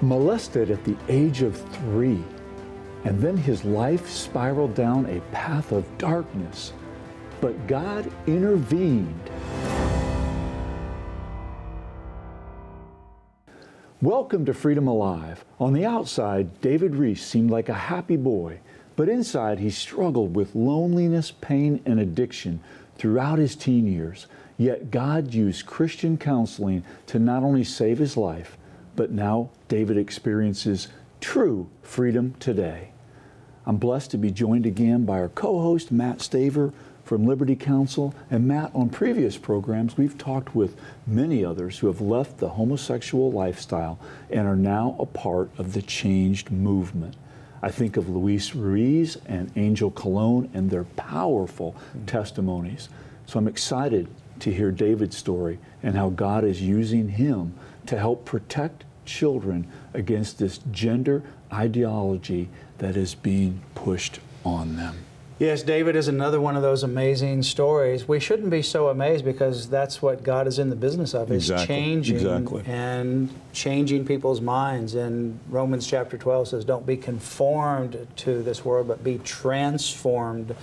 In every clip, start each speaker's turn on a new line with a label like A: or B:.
A: Molested at the age of 3, and then his life spiraled down a path of darkness, but God intervened. Welcome to Freedom Alive. On the outside, David Reece seemed like a happy boy, but inside he struggled with loneliness, pain, and addiction throughout his teen years. Yet God used Christian counseling to not only save his life, but now David experiences true freedom today. I'm blessed to be joined again by our co-host, Matt Staver from Liberty Counsel. And Matt, on previous programs, we've talked with many others who have left the homosexual lifestyle and are now a part of the changed movement. I think of Reece and Angel Cologne and their powerful testimonies. So I'm excited to hear David's story and how God is using him to help protect children against this gender ideology that is being pushed on them.
B: Yes, David is another one of those amazing stories. We shouldn't be so amazed because that's what God is in the business of, is changing and changing people's minds. And Romans chapter 12 says, don't be conformed to this world, but be transformed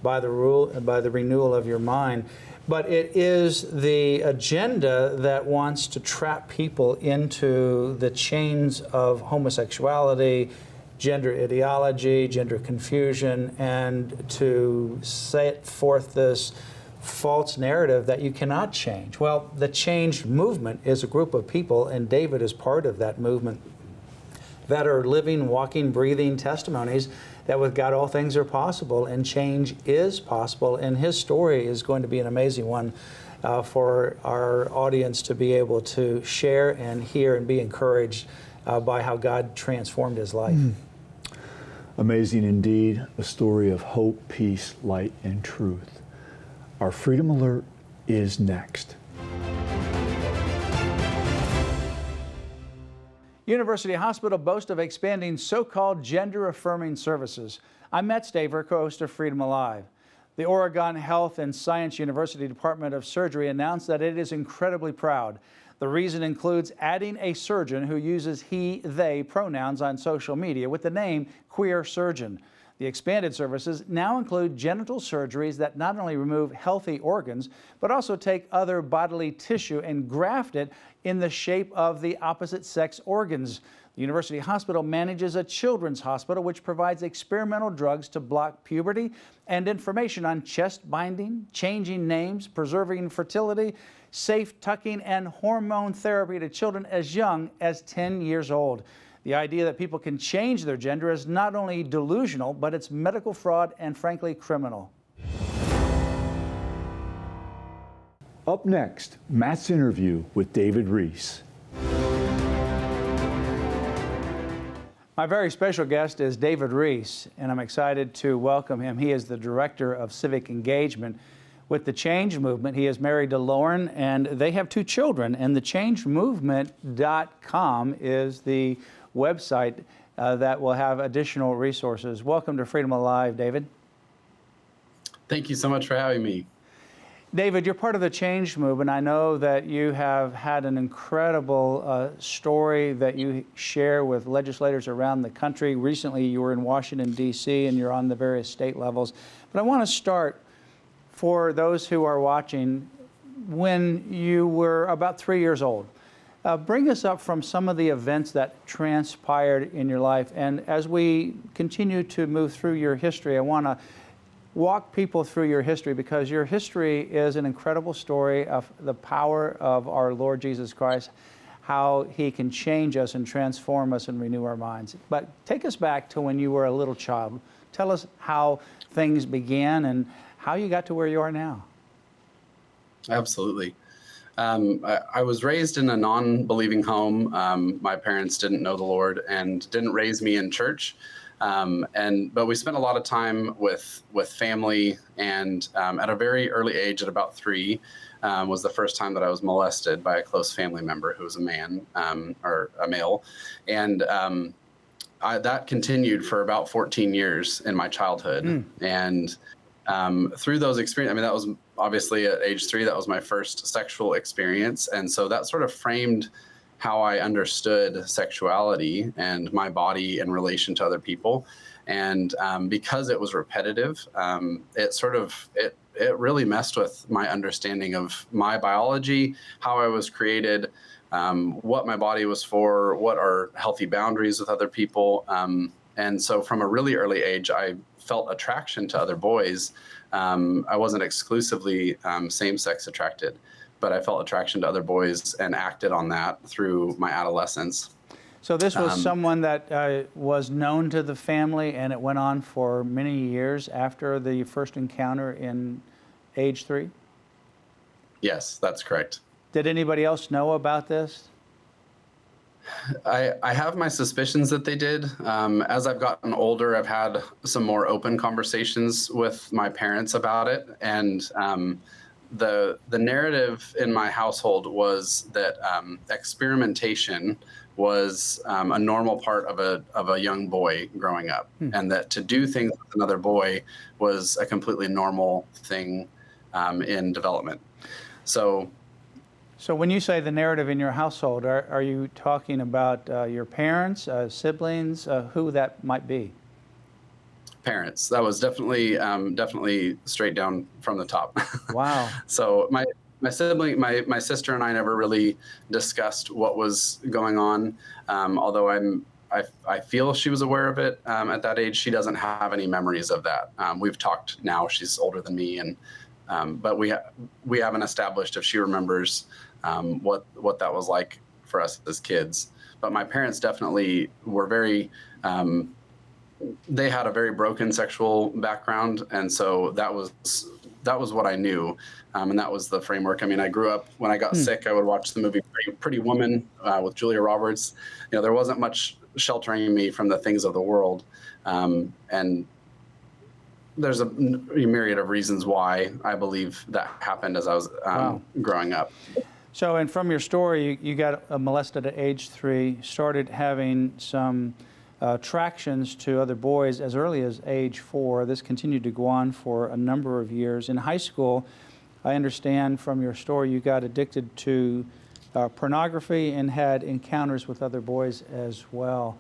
B: by the renewal of your mind. But it is the agenda that wants to trap people into the chains of homosexuality, gender ideology, gender confusion, and to set forth this false narrative that you cannot change. Well, the changed movement is a group of people, and David is part of that movement, that are living, walking, breathing testimonies that with God all things are possible, and change is possible. And his story is going to be an amazing one for our audience to be able to share and hear and be encouraged by how God transformed his life.
A: Amazing indeed, a story of hope, peace, light, and truth. Our Freedom Alert is next.
B: University Hospital boasts of expanding so-called gender-affirming services. I'm Matt Staver, co-host of Freedom Alive. The Oregon Health and Science University Department of Surgery announced that it is incredibly proud. The reason includes adding a surgeon who uses he, they pronouns on social media with the name Queer Surgeon. The expanded services now include genital surgeries that not only remove healthy organs, but also take other bodily tissue and graft it in the shape of the opposite sex organs. The University Hospital manages a children's hospital which provides experimental drugs to block puberty and information on chest binding, changing names, preserving fertility, safe tucking, and hormone therapy to children as young as 10 years old. The idea that people can change their gender is not only delusional, but it's medical fraud and frankly criminal.
A: Up next, Matt's interview with David Reece.
B: My very special guest is David Reece, and I'm excited to welcome him. He is the Director of Civic Engagement with the Change Movement. He is married to Lauren, and they have 2 children, and the changemovement.com is the website that will have additional resources. Welcome to Freedom Alive, David.
C: Thank you so much for having me.
B: David, you're part of the Change Movement. I know that you have had an incredible story that you share with legislators around the country. Recently, you were in Washington, D.C., and you're on the various state levels. But I want to start, for those who are watching, when you were about 3 years old. Bring us up from some of the events that transpired in your life. And as we continue to move through your history, I want to walk people through your history, because your history is an incredible story of the power of our Lord Jesus Christ, how he can change us and transform us and renew our minds. But take us back to when you were a little child. Tell us how things began and how you got to where you are now.
C: Absolutely. I was raised in a non-believing home. My parents didn't know the Lord and didn't raise me in church. But we spent a lot of time with family, and at a very early age, at about 3, was the first time that I was molested by a close family member who was a man, or a male. And that continued for about 14 years in my childhood. And through those experiences, I mean, that was obviously at age 3, that was my first sexual experience. And so that sort of framed how I understood sexuality and my body in relation to other people. And because it was repetitive, it really messed with my understanding of my biology, how I was created, what my body was for, what are healthy boundaries with other people. And so from a really early age, I felt attraction to other boys. I wasn't exclusively same-sex attracted, but I felt attraction to other boys and acted on that through my adolescence.
B: So this was someone that was known to the family, and it went on for many years after the first encounter in age 3?
C: Yes, that's correct.
B: Did anybody else know about this?
C: I have my suspicions that they did. As I've gotten older, I've had some more open conversations with my parents about it. And the narrative in my household was that experimentation was a normal part of a young boy growing up, and that to do things with another boy was a completely normal thing in development.
B: So when you say the narrative in your household, are you talking about your parents, siblings, who that might be?
C: Parents. That was definitely straight down from the top.
B: Wow.
C: So my sibling, my sister and I never really discussed what was going on. Although I feel she was aware of it at that age. She doesn't have any memories of that. We've talked now. She's older than me, and but we haven't established if she remembers what that was like for us as kids. But my parents definitely were very. They had a very broken sexual background, and so that was what I knew, and that was the framework. I mean, I grew up, when I got sick, I would watch the movie Pretty Woman with Julia Roberts. You know, there wasn't much sheltering me from the things of the world, and there's a myriad of reasons why I believe that happened as I was growing up.
B: So, and from your story, you got molested at age 3, started having some attractions to other boys as early as age 4. This continued to go on for a number of years. In high school, I understand from your story, you got addicted to pornography and had encounters with other boys as well.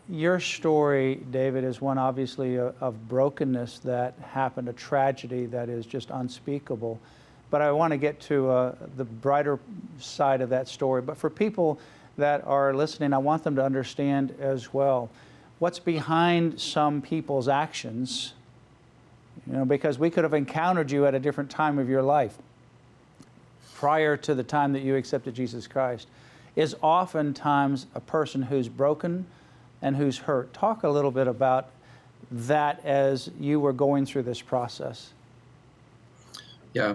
B: Your story, David, is one obviously of brokenness that happened, a tragedy that is just unspeakable. But I want to get to the brighter side of that story. But for people that are listening, I want them to understand as well what's behind some people's actions, because we could have encountered you at a different time of your life prior to the time that you accepted Jesus Christ, is oftentimes a person who's broken and who's hurt. Talk a little bit about that as you were going through this process.
C: Yeah.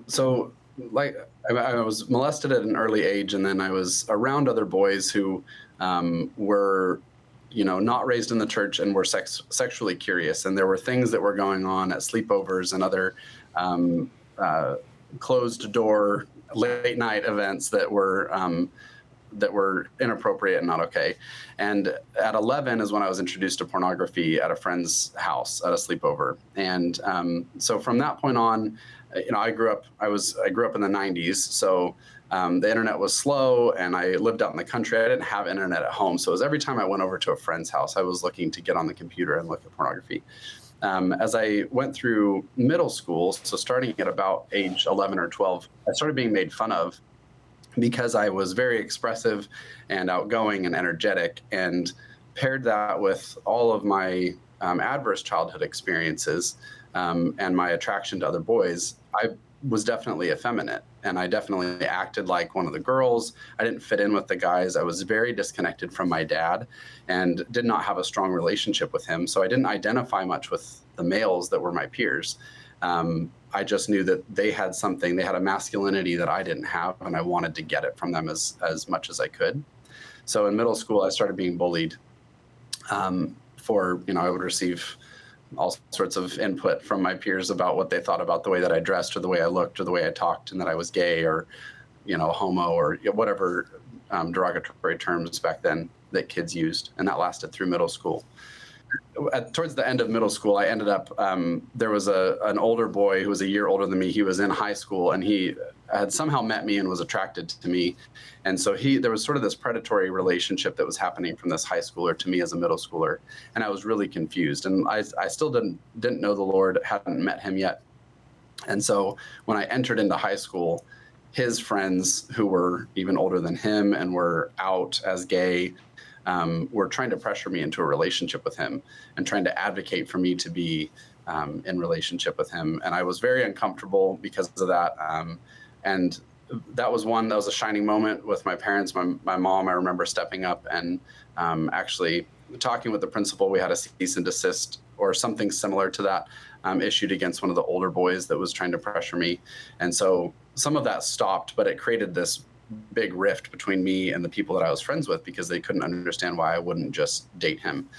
C: So, like, I was molested at an early age, and then I was around other boys who were, not raised in the church and were sexually curious. And there were things that were going on at sleepovers and other closed door late night events that were inappropriate and not okay. And at 11 is when I was introduced to pornography at a friend's house at a sleepover. And so from that point on, I grew up in the 90s. So the internet was slow, and I lived out in the country. I didn't have internet at home. So it was every time I went over to a friend's house, I was looking to get on the computer and look at pornography. As I went through middle school, so starting at about age 11 or 12, I started being made fun of because I was very expressive and outgoing and energetic, and paired that with all of my adverse childhood experiences and my attraction to other boys. I was definitely effeminate, and I definitely acted like one of the girls. I didn't fit in with the guys. I was very disconnected from my dad and did not have a strong relationship with him. So I didn't identify much with the males that were my peers. I just knew that they had something, they had a masculinity that I didn't have, and I wanted to get it from them as much as I could. So in middle school, I started being bullied I would receive all sorts of input from my peers about what they thought about the way that I dressed or the way I looked or the way I talked, and that I was gay or, homo or whatever derogatory terms back then that kids used. And that lasted through middle school. towards the end of middle school, I ended up, there was an older boy who was a year older than me. He was in high school, and he had somehow met me and was attracted to me. And so there was sort of this predatory relationship that was happening from this high schooler to me as a middle schooler. And I was really confused. And I still didn't know the Lord, hadn't met him yet. And so when I entered into high school, his friends who were even older than him and were out as gay were trying to pressure me into a relationship with him and trying to advocate for me to be in relationship with him. And I was very uncomfortable because of that. And that was a shining moment with my parents. My mom, I remember stepping up and actually talking with the principal. We had a cease and desist or something similar to that issued against one of the older boys that was trying to pressure me. And so some of that stopped, but it created this big rift between me and the people that I was friends with because they couldn't understand why I wouldn't just date him.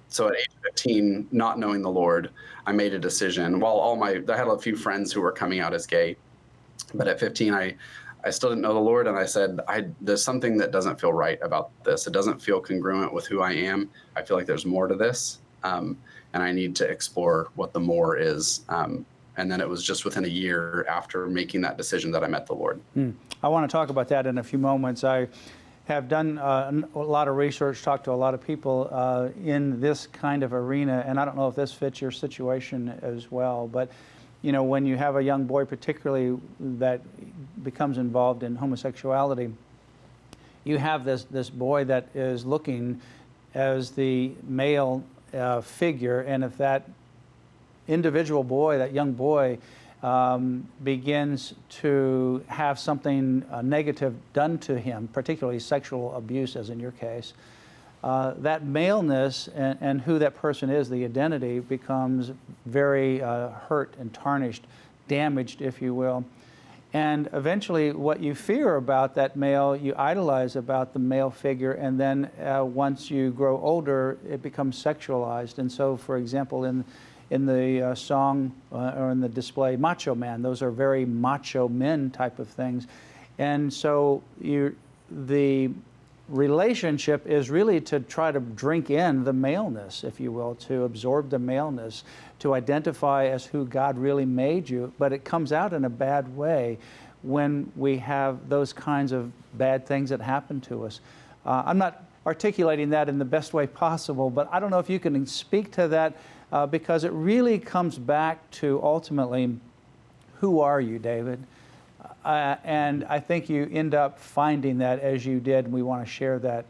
C: So at age 15, not knowing the Lord, I made a decision. While I had a few friends who were coming out as gay, but at 15, I still didn't know the Lord, and I said, there's something that doesn't feel right about this. It doesn't feel congruent with who I am. I feel like there's more to this, and I need to explore what the more is. And then it was just within a year after making that decision that I met the Lord.
B: I want to talk about that in a few moments. I have done a lot of research, talked to a lot of people in this kind of arena, and I don't know if this fits your situation as well, but you know, when you have a young boy particularly that becomes involved in homosexuality, you have this boy that is looking as the male figure, and if that individual boy, that young boy, begins to have something negative done to him, particularly sexual abuse, as in your case, that maleness and who that person is, the identity, becomes very hurt and tarnished, damaged, if you will. And eventually what you fear about that male, you idolize about the male figure, and then once you grow older, it becomes sexualized. And so, for example, in the song or in the display, Macho Man, those are very macho men type of things. And so the relationship is really to try to drink in the maleness, if you will, to absorb the maleness, to identify as who God really made you. But it comes out in a bad way when we have those kinds of bad things that happen to us. I'm not articulating that in the best way possible, but I don't know if you can speak to that because it really comes back to ultimately, who are you, David? And I think you end up finding that as you did, and we want to share that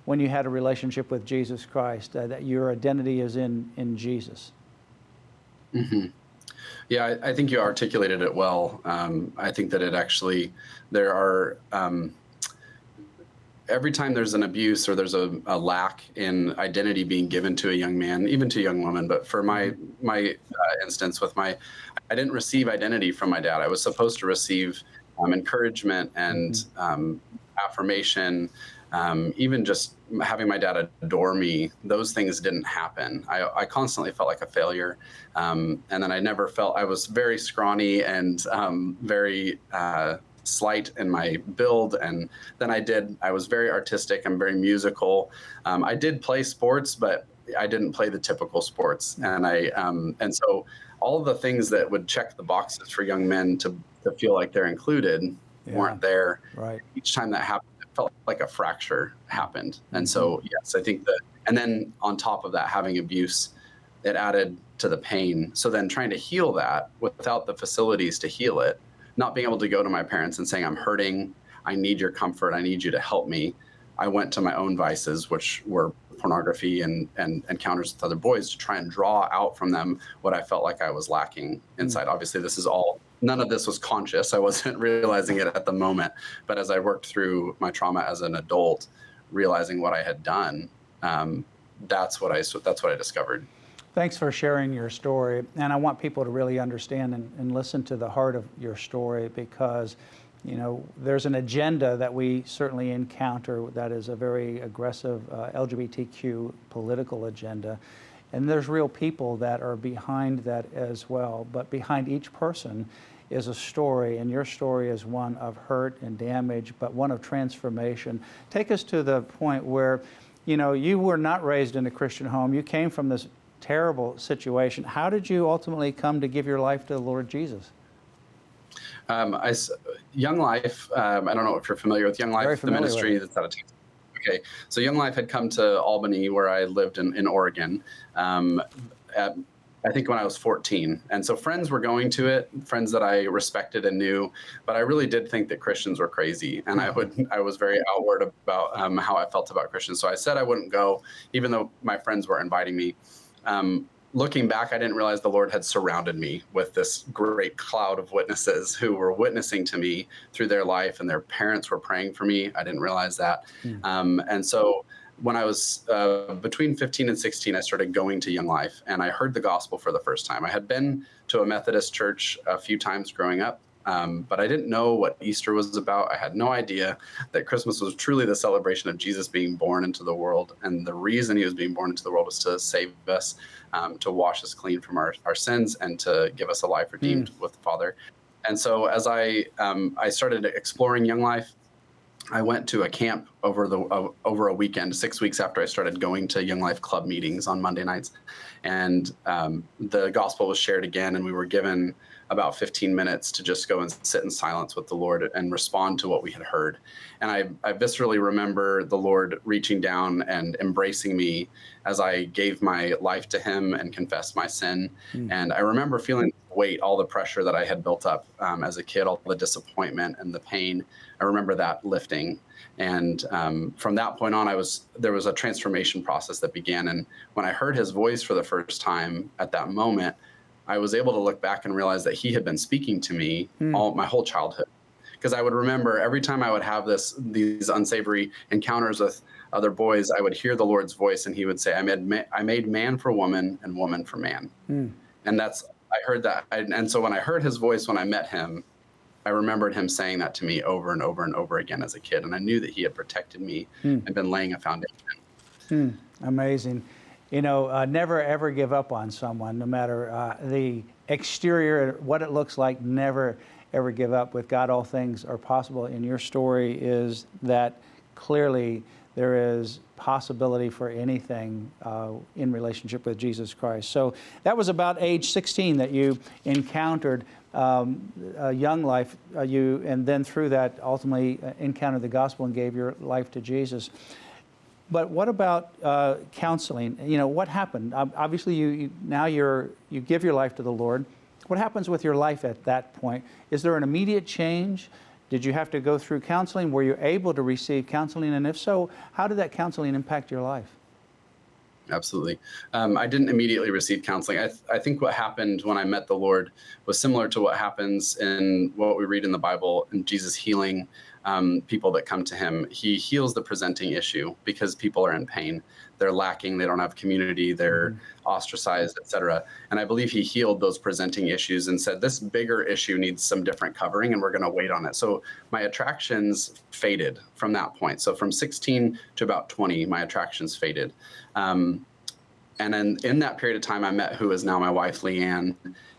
B: when you had a relationship with Jesus Christ, that your identity is in Jesus.
C: Yeah, I think you articulated it well. I think that it actually, there are, every time there's an abuse or there's a lack in identity being given to a young man, even to a young woman, but for my instance with I didn't receive identity from my dad. I was supposed to receive encouragement and affirmation, even just having my dad adore me. Those things didn't happen. I constantly felt like a failure. And then I was very scrawny and very slight in my build. And then I was very artistic. I'm very musical. I did play sports, but I didn't play the typical sports. And so all of the things that would check the boxes for young men to feel like they're included weren't there.
B: Right.
C: Each time that happened, it felt like a fracture happened. And so, yes, I think and then on top of that, having abuse, it added to the pain. So then trying to heal that without the facilities to heal it, not being able to go to my parents and saying, I'm hurting, I need your comfort, I need you to help me. I went to my own vices, which were pornography and encounters with other boys, to try and draw out from them what I felt like I was lacking inside. Obviously, none of this was conscious. I wasn't realizing it at the moment. But as I worked through my trauma as an adult, realizing what I had done, that's what I discovered.
B: Thanks for sharing your story. And I want people to really understand and listen to the heart of your story, because there's an agenda that we certainly encounter that is a very aggressive LGBTQ political agenda. And there's real people that are behind that as well. But behind each person is a story, and your story is one of hurt and damage, but one of transformation. Take us to the point where you know, you were not raised in a Christian home. You came from this terrible situation. How did you ultimately come to give your life to the Lord Jesus?
C: Young Life, I don't know if you're familiar with Young Life, the ministry that's out of Texas. Okay, so Young Life had come to Albany, where I lived in Oregon, I think when I was 14. And so friends were going to it, friends that I respected and knew, but I really did think that Christians were crazy. And I was very outward about how I felt about Christians. So I said I wouldn't go, even though my friends were inviting me. Looking back, I didn't realize the Lord had surrounded me with this great cloud of witnesses who were witnessing to me through their life, and their parents were praying for me. I didn't realize that. And so when I was between 15 and 16, I started going to Young Life, and I heard the gospel for the first time. I had been to a Methodist church a few times growing up, but I didn't know what Easter was about. I had no idea that Christmas was truly the celebration of Jesus being born into the world. And the reason he was being born into the world was to save us, to wash us clean from our sins, and to give us a life redeemed with the Father. And so as I started exploring Young Life, I went to a camp over a weekend, 6 weeks after I started going to Young Life Club meetings on Monday nights. And the gospel was shared again, and we were given about 15 minutes to just go and sit in silence with the Lord and respond to what we had heard. And I viscerally remember the Lord reaching down and embracing me as I gave my life to him and confessed my sin. And I remember feeling weight, all the pressure that I had built up as a kid, all the disappointment and the pain. I remember that lifting. And from that point on, there was a transformation process that began. And when I heard his voice for the first time at that moment, I was able to look back and realize that he had been speaking to me my whole childhood. Because I would remember every time I would have these unsavory encounters with other boys, I would hear the Lord's voice, and he would say, I made man for woman and woman for man. And I heard that. And so when I heard his voice, when I met him, I remembered him saying that to me over and over and over again as a kid. And I knew that he had protected me and been laying a foundation.
B: Amazing. You know, never ever give up on someone, no matter the exterior, what it looks like. Never ever give up. With God, all things are possible. And your story is that clearly there is possibility for anything in relationship with Jesus Christ. So that was about age 16 that you encountered Young Life, and then through that ultimately encountered the gospel and gave your life to Jesus. But what about counseling? You know, what happened? Obviously, you give your life to the Lord. What happens with your life at that point? Is there an immediate change? Did you have to go through counseling? Were you able to receive counseling? And if so, how did that counseling impact your life?
C: Absolutely. I didn't immediately receive counseling. I think what happened when I met the Lord was similar to what happens in what we read in the Bible, in Jesus healing people that come to him. He heals the presenting issue because people are in pain. They're lacking. They don't have community. They're ostracized, etc. And I believe he healed those presenting issues and said, this bigger issue needs some different covering, and we're going to wait on it. So my attractions faded from that point. So from 16 to about 20, my attractions faded. And then in that period of time, I met who is now my wife, Leanne,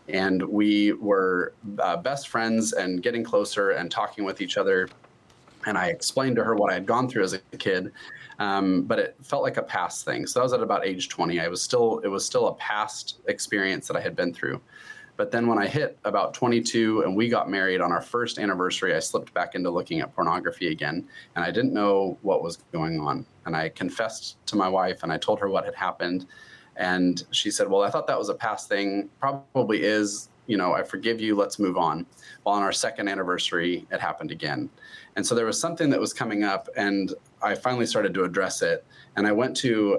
C: and we were best friends and getting closer and talking with each other. And I explained to her what I had gone through as a kid, but it felt like a past thing. So that was at about age 20. It was still a past experience that I had been through. But then when I hit about 22 and we got married on our first anniversary, I slipped back into looking at pornography again, and I didn't know what was going on. And I confessed to my wife, and I told her what had happened. And she said, well, I thought that was a past thing. Probably is. You know, I forgive you. Let's move on. Well, on our second anniversary, it happened again. And so there was something that was coming up, and I finally started to address it. And I went to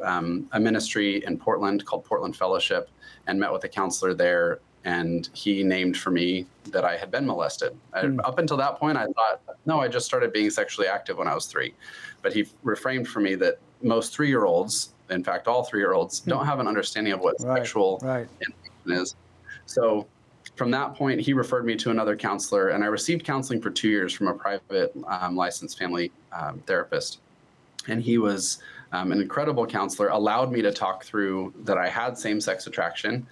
C: a ministry in Portland called Portland Fellowship and met with a counselor there. And he named for me that I had been molested. Up until that point, I thought, no, I just started being sexually active when I was 3. But he reframed for me that most 3-year-olds, in fact, all 3-year-olds, don't have an understanding of what sexual information is. So from that point, he referred me to another counselor, and I received counseling for 2 years from a private licensed family therapist. And he was an incredible counselor, allowed me to talk through that I had same-sex attraction,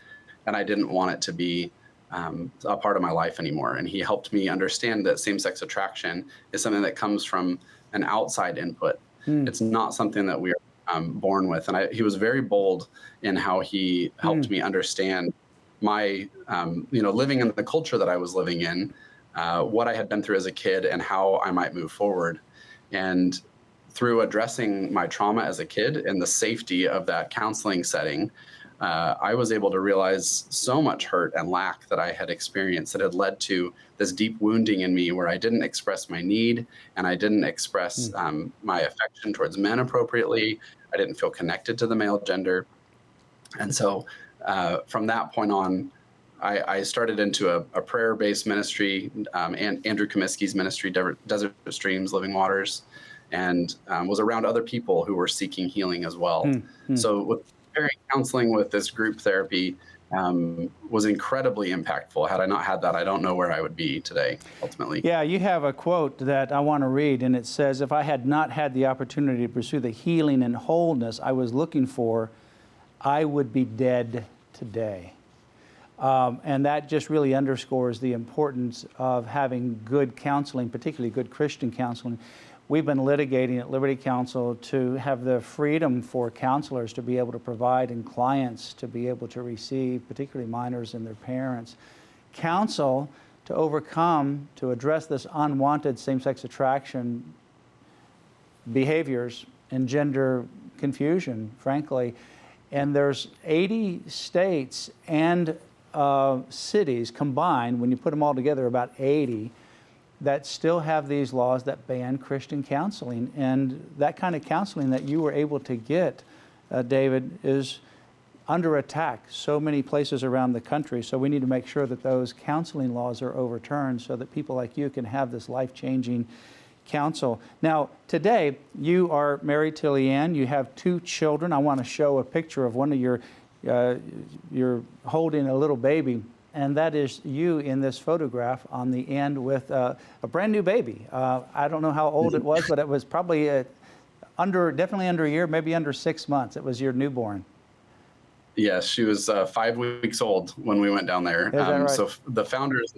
C: and I didn't want it to be a part of my life anymore. And he helped me understand that same-sex attraction is something that comes from an outside input. It's not something that we are born with. And he was very bold in how he helped me understand my, living in the culture that I was living in, what I had been through as a kid and how I might move forward. And through addressing my trauma as a kid and the safety of that counseling setting, I was able to realize so much hurt and lack that I had experienced that had led to this deep wounding in me where I didn't express my need and I didn't express my affection towards men appropriately. I didn't feel connected to the male gender. And so from that point on, I started into a prayer-based ministry, and Andrew Comiskey's ministry, Desert Streams, Living Waters, and was around other people who were seeking healing as well. So with pairing counseling with this group therapy was incredibly impactful. Had I not had that, I don't know where I would be today, ultimately.
B: Yeah, you have a quote that I want to read, and it says, "If I had not had the opportunity to pursue the healing and wholeness I was looking for, I would be dead today." And that just really underscores the importance of having good counseling, particularly good Christian counseling. We've been litigating at Liberty Counsel to have the freedom for counselors to be able to provide and clients to be able to receive, particularly minors and their parents, counsel to overcome, to address this unwanted same-sex attraction behaviors and gender confusion, frankly. And there's 80 states and cities combined, when you put them all together, about 80, that still have these laws that ban Christian counseling. And that kind of counseling that you were able to get, David, is under attack so many places around the country. So we need to make sure that those counseling laws are overturned so that people like you can have this life-changing counsel. Now, today, you are married to Leanne. You have 2 children. I want to show a picture of one of you're holding a little baby, and that is you in this photograph on the end with a brand new baby. I don't know how old it was, but it was probably definitely under a year, maybe under 6 months. It was your newborn.
C: Yes, she was 5 weeks old when we went down there.
B: Is that right?
C: So the founders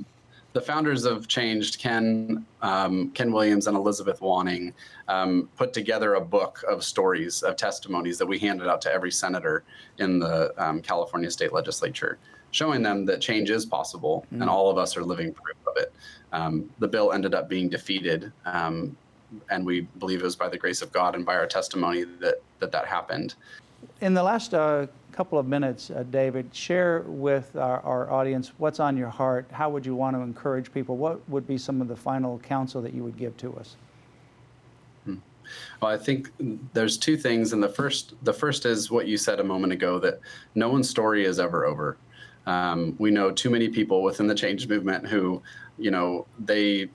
C: of Changed, Ken Williams and Elizabeth Wanning, put together a book of stories, of testimonies that we handed out to every senator in the California state legislature, showing them that change is possible and all of us are living proof of it. The bill ended up being defeated, and we believe it was by the grace of God and by our testimony that happened.
B: In the last couple of minutes, David, share with our audience what's on your heart. How would you want to encourage people? What would be some of the final counsel that you would give to us?
C: Well, I think there's 2 things, and the first is what you said a moment ago, that no one's story is ever over. We know too many people within the Change movement who, they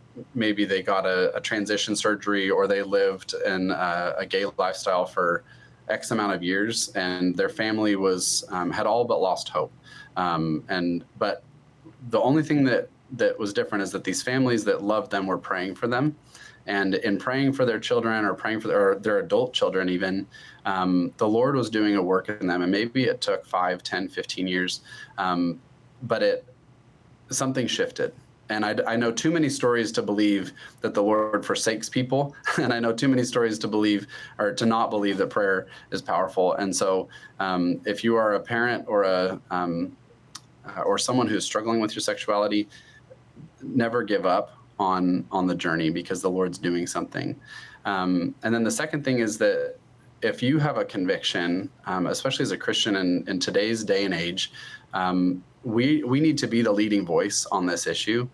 C: got a transition surgery, or they lived in a gay lifestyle for X amount of years, and their family was had all but lost hope. But the only thing that was different is that these families that loved them were praying for them. And in praying for their children, or praying for their adult children even, the Lord was doing a work in them. And maybe it took 5, 10, 15 years, but something shifted. And I know too many stories to believe that the Lord forsakes people. And I know too many stories to believe, or to not believe, that prayer is powerful. And so if you are a parent or or someone who's struggling with your sexuality, never give up on the journey, because the Lord's doing something. And then the second thing is that if you have a conviction, especially as a Christian in today's day and age, we need to be the leading voice on this issue.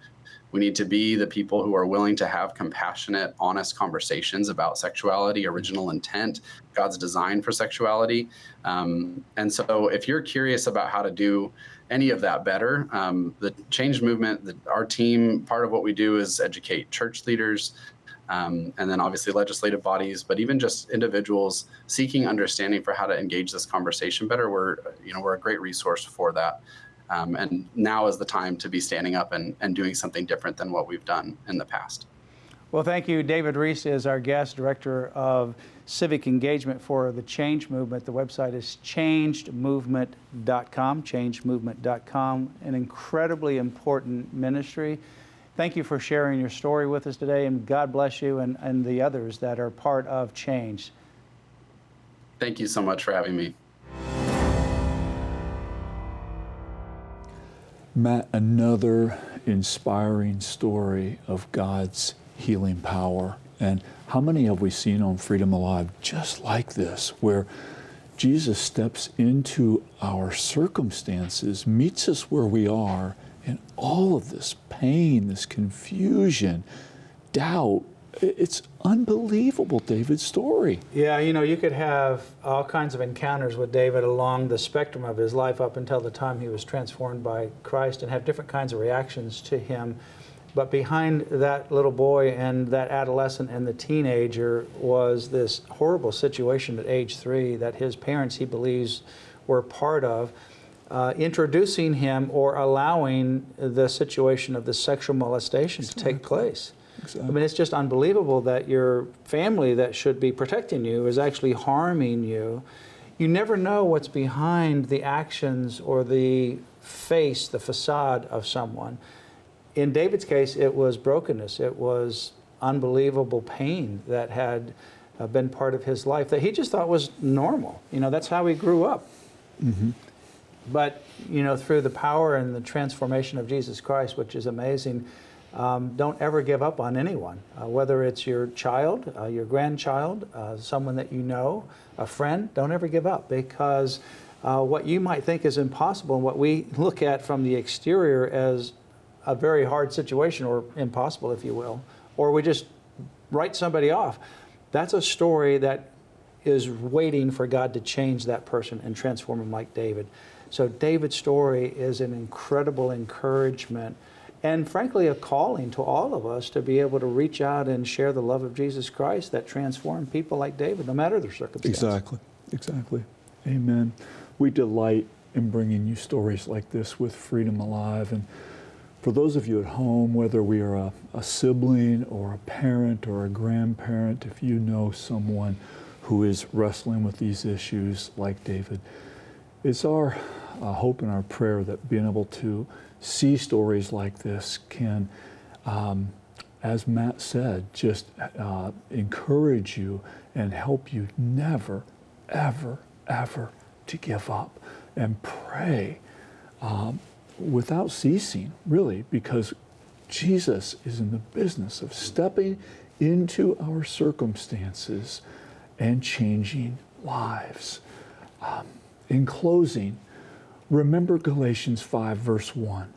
C: We need to be the people who are willing to have compassionate, honest conversations about sexuality, original intent, God's design for sexuality. And so if you're curious about how to do any of that better, the Change movement, our team, part of what we do is educate church leaders, and then obviously legislative bodies, but even just individuals seeking understanding for how to engage this conversation better. We're a great resource for that. And now is the time to be standing up and doing something different than what we've done in the past.
B: Well, thank you. David Reece is our guest, Director of Civic Engagement for the Change Movement. The website is changedmovement.com, changedmovement.com, an incredibly important ministry. Thank you for sharing your story with us today, and God bless you and the others that are part of Change.
C: Thank you so much for having me.
A: Matt, another inspiring story of God's healing power. And how many have we seen on Freedom Alive just like this, where Jesus steps into our circumstances, meets us where we are, and all of this pain, this confusion, doubt, it's unbelievable, David's story.
B: Yeah, you could have all kinds of encounters with David along the spectrum of his life up until the time he was transformed by Christ and have different kinds of reactions to him. But behind that little boy and that adolescent and the teenager was this horrible situation at age 3 that his parents, he believes, were part of, introducing him or allowing the situation of the sexual molestation to take place.
A: Exactly.
B: I mean, it's just unbelievable that your family that should be protecting you is actually harming you. You never know what's behind the actions or the face, the facade of someone. In David's case, it was brokenness. It was unbelievable pain that had been part of his life that he just thought was normal. That's how he grew up.
A: Mm-hmm.
B: But, through the power and the transformation of Jesus Christ, which is amazing, don't ever give up on anyone, whether it's your child, your grandchild, someone that you know, a friend. Don't ever give up, because what you might think is impossible and what we look at from the exterior as a very hard situation, or impossible, if you will, or we just write somebody off, that's a story that is waiting for God to change that person and transform him like David. So David's story is an incredible encouragement and frankly a calling to all of us to be able to reach out and share the love of Jesus Christ that transformed people like David, no matter their circumstances.
A: Exactly. Amen. We delight in bringing you stories like this with Freedom Alive. And for those of you at home, whether we are a sibling or a parent or a grandparent, if you know someone who is wrestling with these issues like David, it's our hope and our prayer that being able to see stories like this can, as Matt said, just encourage you and help you never, ever, ever to give up, and pray without ceasing, really, because Jesus is in the business of stepping into our circumstances and changing lives. In closing, remember Galatians 5, verse 1,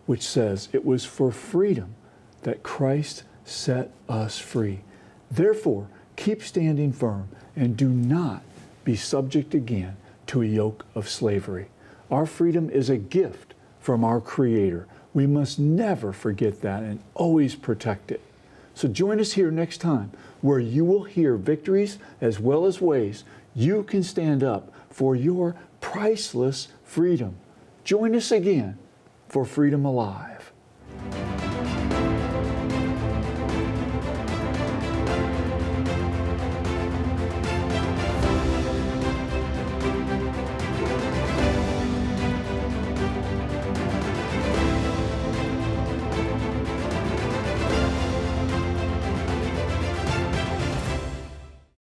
A: which says, "It was for freedom that Christ set us free. Therefore, keep standing firm and do not be subject again to a yoke of slavery." Our freedom is a gift from our Creator. We must never forget that and always protect it. So join us here next time, where you will hear victories as well as ways you can stand up for your priceless freedom. Join us again for Freedom Alive.